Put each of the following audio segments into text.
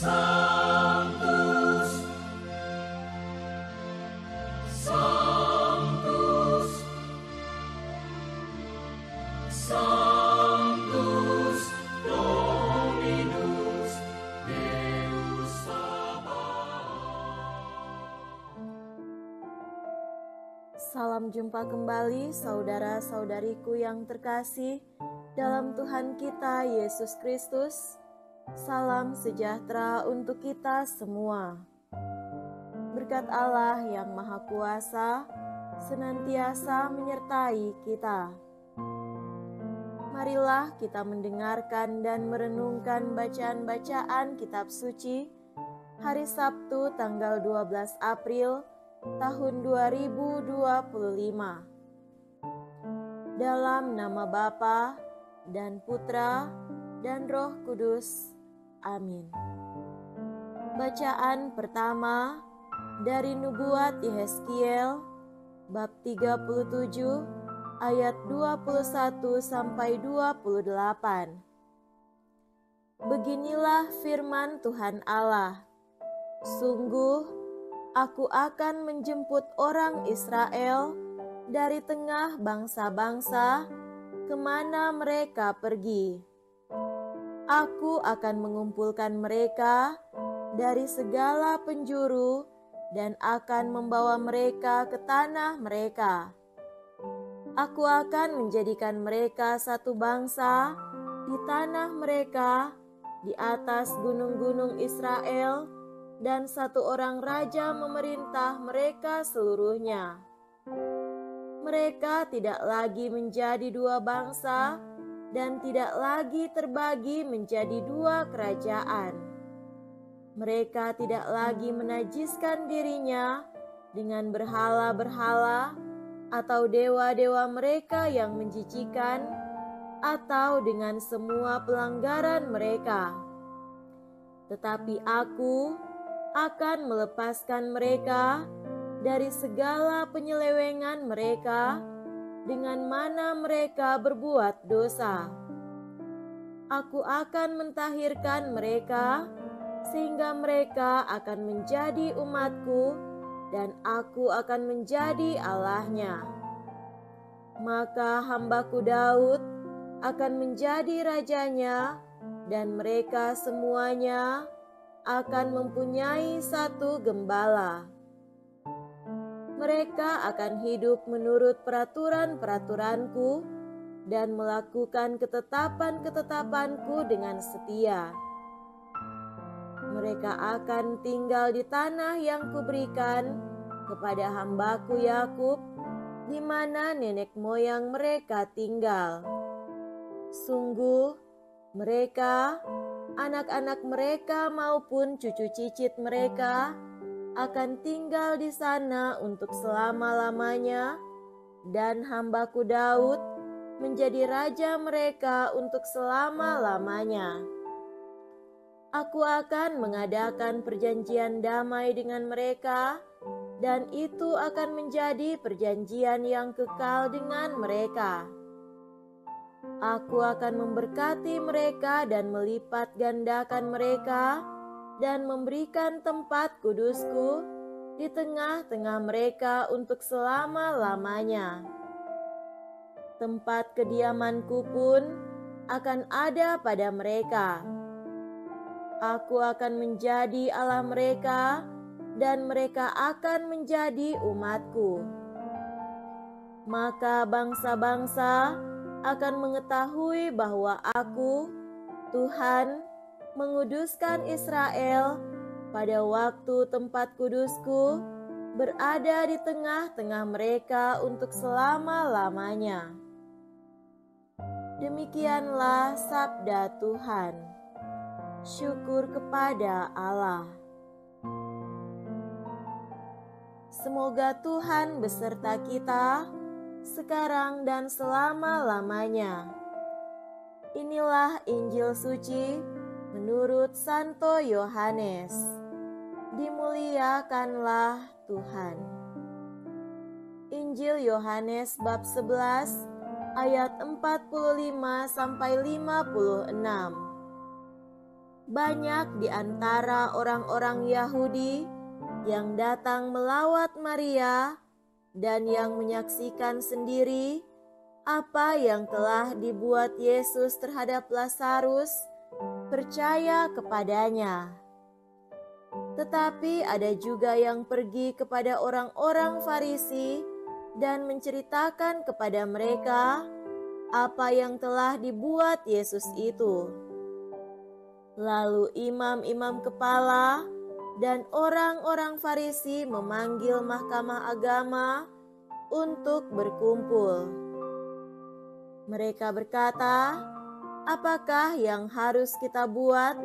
Sanctus, Sanctus, Sanctus Dominus Deus Sabaoth. Salam jumpa kembali saudara-saudariku yang terkasih dalam Tuhan kita Yesus Kristus. Salam sejahtera untuk kita semua. Berkat Allah yang Maha Kuasa senantiasa menyertai kita. Marilah kita mendengarkan dan merenungkan bacaan-bacaan kitab suci hari Sabtu tanggal 12 April tahun 2025. Dalam nama Bapa dan Putra dan Roh Kudus. Amin. Bacaan pertama dari Nubuat Yehezkiel bab 37 ayat 21 sampai 28. Beginilah firman Tuhan Allah. Sungguh, aku akan menjemput orang Israel dari tengah bangsa-bangsa kemana mereka pergi. Aku akan mengumpulkan mereka dari segala penjuru dan akan membawa mereka ke tanah mereka. Aku akan menjadikan mereka satu bangsa di tanah mereka, di atas gunung-gunung Israel, dan satu orang raja memerintah mereka seluruhnya. Mereka tidak lagi menjadi dua bangsa dan tidak lagi terbagi menjadi dua kerajaan. Mereka tidak lagi menajiskan dirinya dengan berhala-berhala atau dewa-dewa mereka yang menjijikan, atau dengan semua pelanggaran mereka. Tetapi aku akan melepaskan mereka dari segala penyelewengan mereka dengan mana mereka berbuat dosa. Aku akan mentahirkan mereka sehingga mereka akan menjadi umatku dan aku akan menjadi Allahnya. Maka hambaku Daud akan menjadi rajanya dan mereka semuanya akan mempunyai satu gembala. Mereka akan hidup menurut peraturan-peraturanku dan melakukan ketetapan-ketetapanku dengan setia. Mereka akan tinggal di tanah yang kuberikan kepada hambaku Yakub, di mana nenek moyang mereka tinggal. Sungguh, mereka, anak-anak mereka maupun cucu cicit mereka akan tinggal di sana untuk selama-lamanya, dan hambaku Daud menjadi raja mereka untuk selama-lamanya. Aku akan mengadakan perjanjian damai dengan mereka, dan itu akan menjadi perjanjian yang kekal dengan mereka. Aku akan memberkati mereka dan melipat gandakan mereka, dan memberikan tempat kudusku di tengah-tengah mereka untuk selama-lamanya. Tempat kediamanku pun akan ada pada mereka. Aku akan menjadi Allah mereka, dan mereka akan menjadi umatku. Maka bangsa-bangsa akan mengetahui bahwa aku, Tuhan, menguduskan Israel pada waktu tempat kudusku berada di tengah-tengah mereka untuk selama-lamanya. Demikianlah sabda Tuhan. Syukur kepada Allah. Semoga Tuhan beserta kita sekarang dan selama-lamanya. Inilah Injil suci menurut Santo Yohanes. Dimuliakanlah Tuhan. Injil Yohanes bab 11 ayat 45 sampai 56. banyak di antara orang-orang Yahudi yang datang melawat Maria dan yang menyaksikan sendiri apa yang telah dibuat Yesus terhadap Lazarus percaya kepadanya. Tetapi ada juga yang pergi kepada orang-orang Farisi dan menceritakan kepada mereka apa yang telah dibuat Yesus itu. Lalu imam-imam kepala dan orang-orang Farisi memanggil mahkamah agama untuk berkumpul. Mereka berkata, "Apakah yang harus kita buat?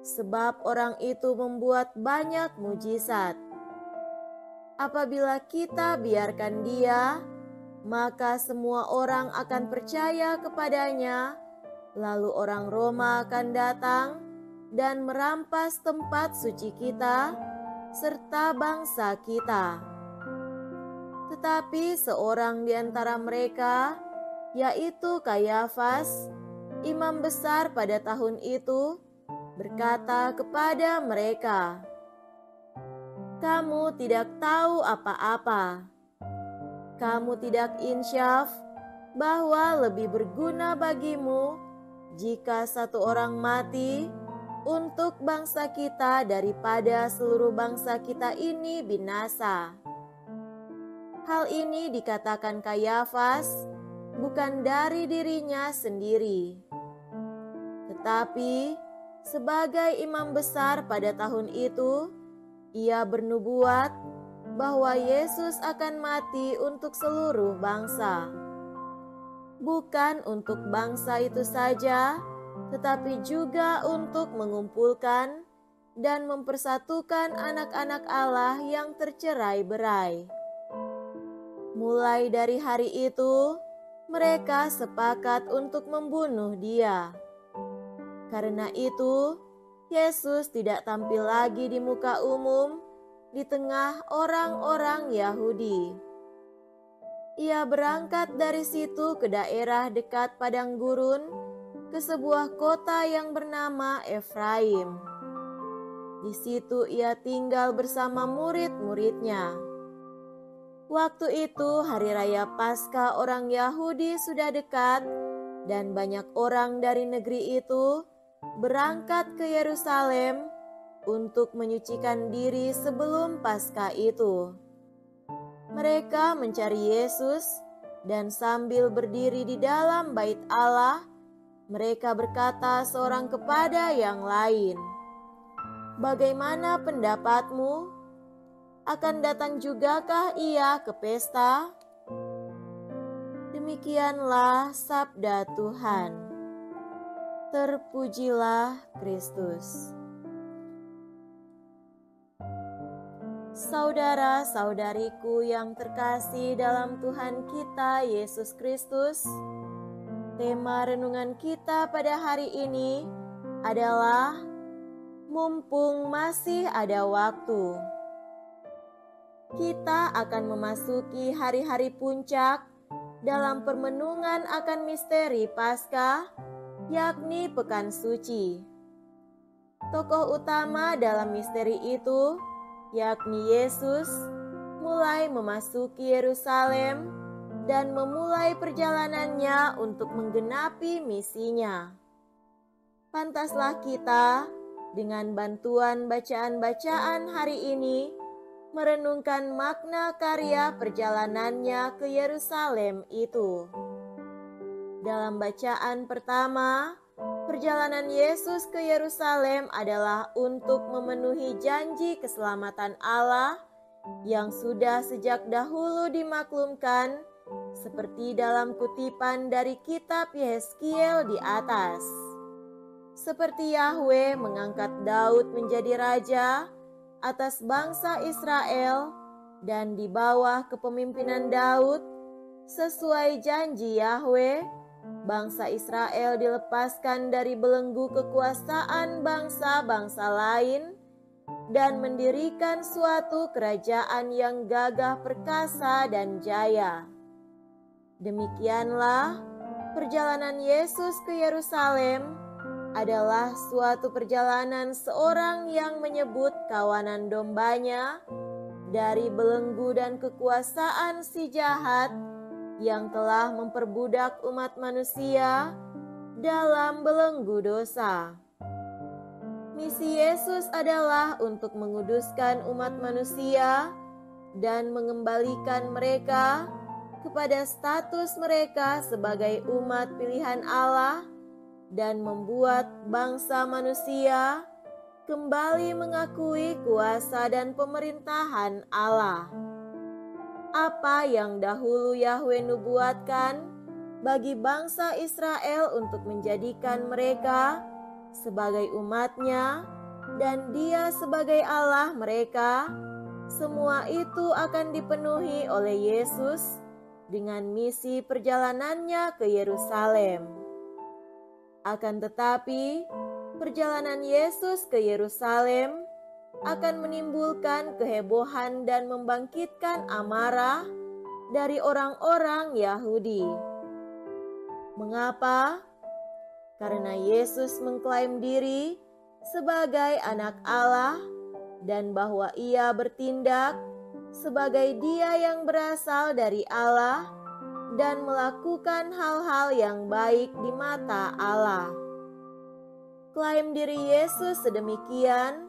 Sebab orang itu membuat banyak mujizat. Apabila kita biarkan dia, maka semua orang akan percaya kepadanya, lalu orang Roma akan datang dan merampas tempat suci kita serta bangsa kita." Tetapi seorang di antara mereka, yaitu Kayafas, imam besar pada tahun itu, berkata kepada mereka, "Kamu tidak tahu apa-apa. Kamu tidak insyaf bahwa lebih berguna bagimu jika satu orang mati untuk bangsa kita daripada seluruh bangsa kita ini binasa." Hal ini dikatakan Kayafas bukan dari dirinya sendiri, tetapi sebagai imam besar pada tahun itu, ia bernubuat bahwa Yesus akan mati untuk seluruh bangsa. Bukan untuk bangsa itu saja, tetapi juga untuk mengumpulkan dan mempersatukan anak-anak Allah yang tercerai-berai. Mulai dari hari itu, mereka sepakat untuk membunuh dia. Karena itu, Yesus tidak tampil lagi di muka umum di tengah orang-orang Yahudi. Ia berangkat dari situ ke daerah dekat padang gurun, ke sebuah kota yang bernama Efraim. Di situ ia tinggal bersama murid-muridnya. Waktu itu hari raya Paskah orang Yahudi sudah dekat, dan banyak orang dari negeri itu berangkat ke Yerusalem untuk menyucikan diri sebelum Paskah itu. Mereka mencari Yesus, dan sambil berdiri di dalam bait Allah, mereka berkata seorang kepada yang lain, "Bagaimana pendapatmu? Akan datang jugakah ia ke pesta?" Demikianlah sabda Tuhan. Terpujilah Kristus. Saudara-saudariku yang terkasih dalam Tuhan kita Yesus Kristus, tema renungan kita pada hari ini adalah mumpung masih ada waktu. Kita akan memasuki hari-hari puncak dalam permenungan akan misteri Paskah, yakni Pekan Suci. Tokoh utama dalam misteri itu, yakni Yesus, mulai memasuki Yerusalem dan memulai perjalanannya untuk menggenapi misinya. Pantaslah kita, dengan bantuan bacaan-bacaan hari ini, merenungkan makna karya perjalanannya ke Yerusalem itu. Dalam bacaan pertama, perjalanan Yesus ke Yerusalem adalah untuk memenuhi janji keselamatan Allah yang sudah sejak dahulu dimaklumkan, seperti dalam kutipan dari kitab Yeskiel di atas. Seperti Yahweh mengangkat Daud menjadi raja atas bangsa Israel, dan di bawah kepemimpinan Daud, sesuai janji Yahweh, bangsa Israel dilepaskan dari belenggu kekuasaan bangsa-bangsa lain dan mendirikan suatu kerajaan yang gagah perkasa dan jaya. Demikianlah perjalanan Yesus ke Yerusalem adalah suatu perjalanan seorang yang menyebut kawanan dombanya dari belenggu dan kekuasaan si jahat yang telah memperbudak umat manusia dalam belenggu dosa. Misi Yesus adalah untuk menguduskan umat manusia dan mengembalikan mereka kepada status mereka sebagai umat pilihan Allah dan membuat bangsa manusia kembali mengakui kuasa dan pemerintahan Allah. Apa yang dahulu Yahweh nubuatkan bagi bangsa Israel untuk menjadikan mereka sebagai umatnya dan Dia sebagai Allah mereka, semua itu akan dipenuhi oleh Yesus dengan misi perjalanannya ke Yerusalem. Akan tetapi, perjalanan Yesus ke Yerusalem akan menimbulkan kehebohan dan membangkitkan amarah dari orang-orang Yahudi. Mengapa? Karena Yesus mengklaim diri sebagai anak Allah dan bahwa Ia bertindak sebagai Dia yang berasal dari Allah dan melakukan hal-hal yang baik di mata Allah. Klaim diri Yesus sedemikian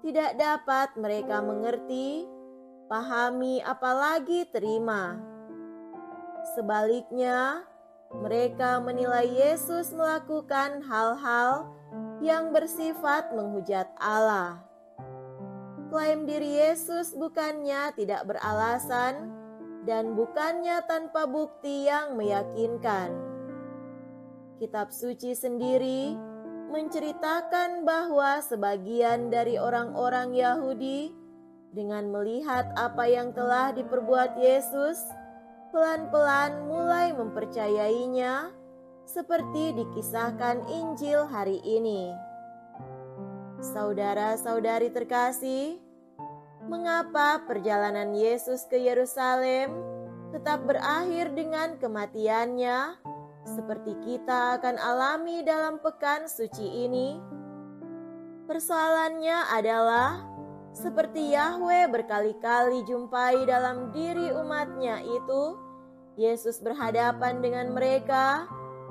tidak dapat mereka mengerti, pahami, apalagi terima. Sebaliknya, mereka menilai Yesus melakukan hal-hal yang bersifat menghujat Allah. Klaim diri Yesus bukannya tidak beralasan dan bukannya tanpa bukti yang meyakinkan. Kitab suci sendiri menceritakan bahwa sebagian dari orang-orang Yahudi dengan melihat apa yang telah diperbuat Yesus, pelan-pelan mulai mempercayainya seperti dikisahkan Injil hari ini. Saudara-saudari terkasih, mengapa perjalanan Yesus ke Yerusalem tetap berakhir dengan kematiannya seperti kita akan alami dalam pekan suci ini? Persoalannya adalah seperti Yahweh berkali-kali jumpai dalam diri umatnya itu, Yesus berhadapan dengan mereka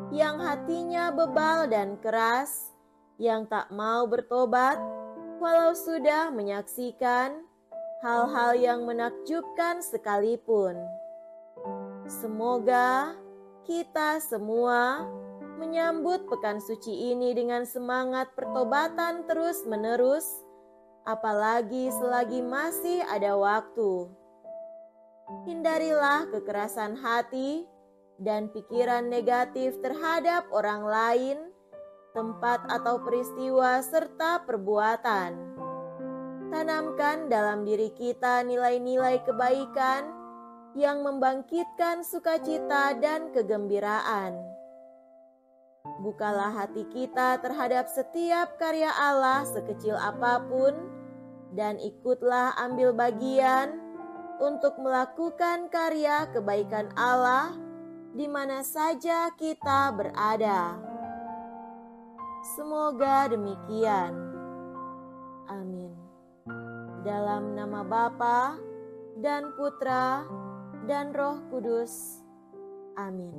yang hatinya bebal dan keras, yang tak mau bertobat walau sudah menyaksikan hal-hal yang menakjubkan sekalipun. Semoga kita semua menyambut pekan suci ini dengan semangat pertobatan terus-menerus, apalagi selagi masih ada waktu. Hindarilah kekerasan hati dan pikiran negatif terhadap orang lain, tempat atau peristiwa serta perbuatan. Tanamkan dalam diri kita nilai-nilai kebaikan yang membangkitkan sukacita dan kegembiraan. Bukalah hati kita terhadap setiap karya Allah sekecil apapun dan ikutlah ambil bagian untuk melakukan karya kebaikan Allah di mana saja kita berada. Semoga demikian. Amin. Dalam nama Bapa dan Putra dan Roh Kudus. Amin.